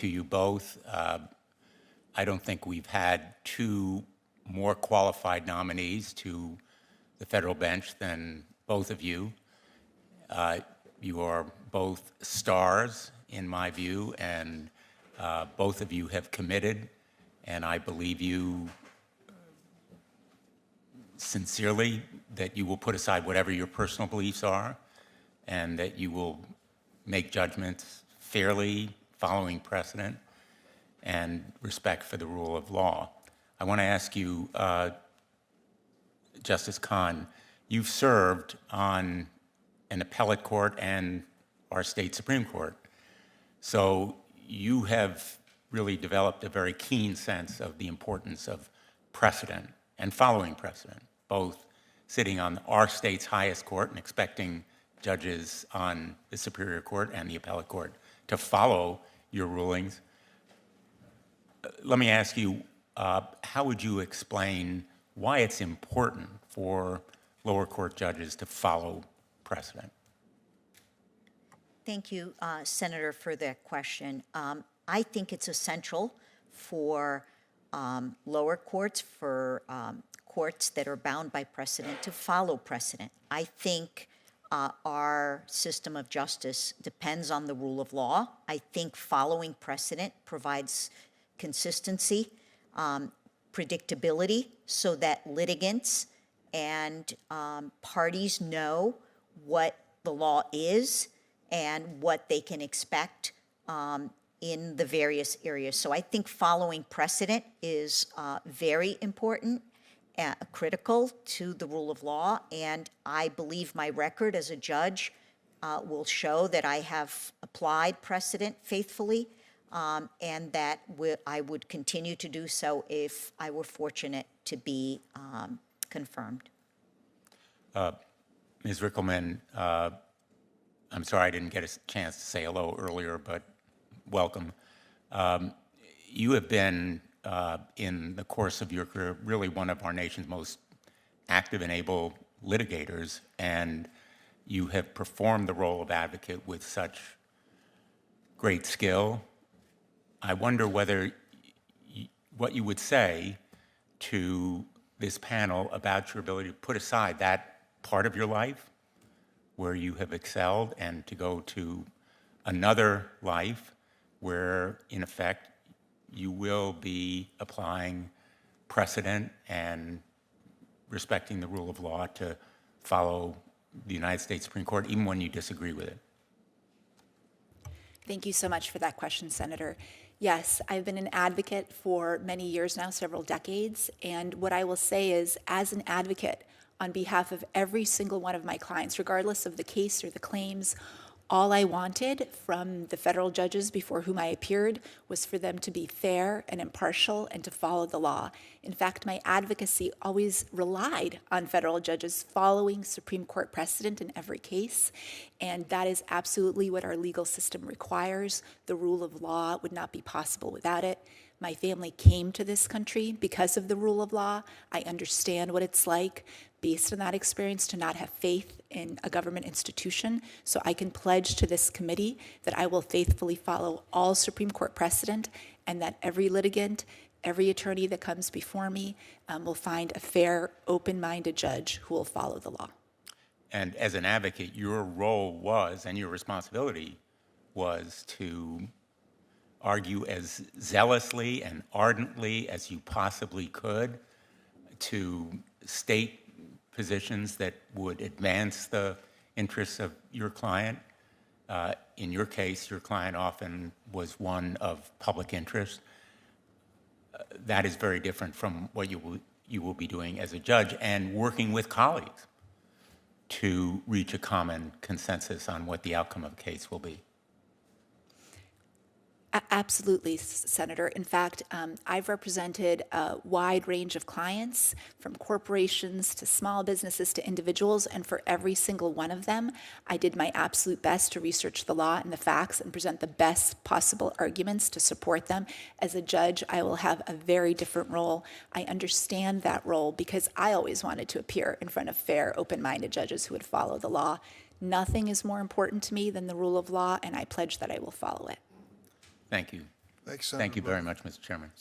to you both. I don't think we've had two more qualified nominees to the federal bench than both of you. You are both stars, in my view, and both of you have committed, and I believe you sincerely that you will put aside whatever your personal beliefs are and that you will make judgments fairly, following precedent and respect for the rule of law. I want to ask you, Justice Kahn, you've served on an appellate court and our state Supreme Court. So you have really developed a very keen sense of the importance of precedent and following precedent, both sitting on our state's highest court and expecting judges on the Superior Court and the appellate court to follow your rulings. Let me ask you, how would you explain why it's important for lower court judges to follow precedent? Thank you, Senator, for that question. I think it's essential for lower courts, for courts that are bound by precedent, to follow precedent. I think our system of justice depends on the rule of law. I think following precedent provides consistency, predictability, so that litigants and parties know what the law is and what they can expect in the various areas. So I think following precedent is very important, critical to the rule of law, and I believe my record as a judge will show that I have applied precedent faithfully, and that I would continue to do so if I were fortunate to be confirmed. Ms. Rickelman, I'm sorry I didn't get a chance to say hello earlier, but welcome. You have been, in the course of your career, really one of our nation's most active and able litigators, and you have performed the role of advocate with such great skill. I wonder whether what you would say to this panel about your ability to put aside that part of your life where you have excelled and to go to another life where, in effect, you will be applying precedent and respecting the rule of law to follow the United States Supreme Court, even when you disagree with it. Thank you so much for that question, Senator. Yes, I've been an advocate for many years now, several decades, and what I will say is, as an advocate on behalf of every single one of my clients, regardless of the case or the claims, all I wanted from the federal judges before whom I appeared was for them to be fair and impartial and to follow the law. In fact, my advocacy always relied on federal judges following Supreme Court precedent in every case, and that is absolutely what our legal system requires. The rule of law would not be possible without it. My family came to this country because of the rule of law. I understand what it's like, based on that experience, to not have faith in a government institution. So I can pledge to this committee that I will faithfully follow all Supreme Court precedent, and that every litigant, every attorney that comes before me will find a fair, open-minded judge who will follow the law. And as an advocate, your role was, and your responsibility was, to argue as zealously and ardently as you possibly could to state positions that would advance the interests of your client. In your case, your client often was one of public interest. That is very different from what you will be doing as a judge, and working with colleagues to reach a common consensus on what the outcome of a case will be. Absolutely, Senator. In fact, I've represented a wide range of clients, from corporations to small businesses to individuals, and for every single one of them, I did my absolute best to research the law and the facts and present the best possible arguments to support them. As a judge, I will have a very different role. I understand that role because I always wanted to appear in front of fair, open-minded judges who would follow the law. Nothing is more important to me than the rule of law, and I pledge that I will follow it. Thank you. Thanks, Thank you Senator very Bowman. much, Mr. Chairman.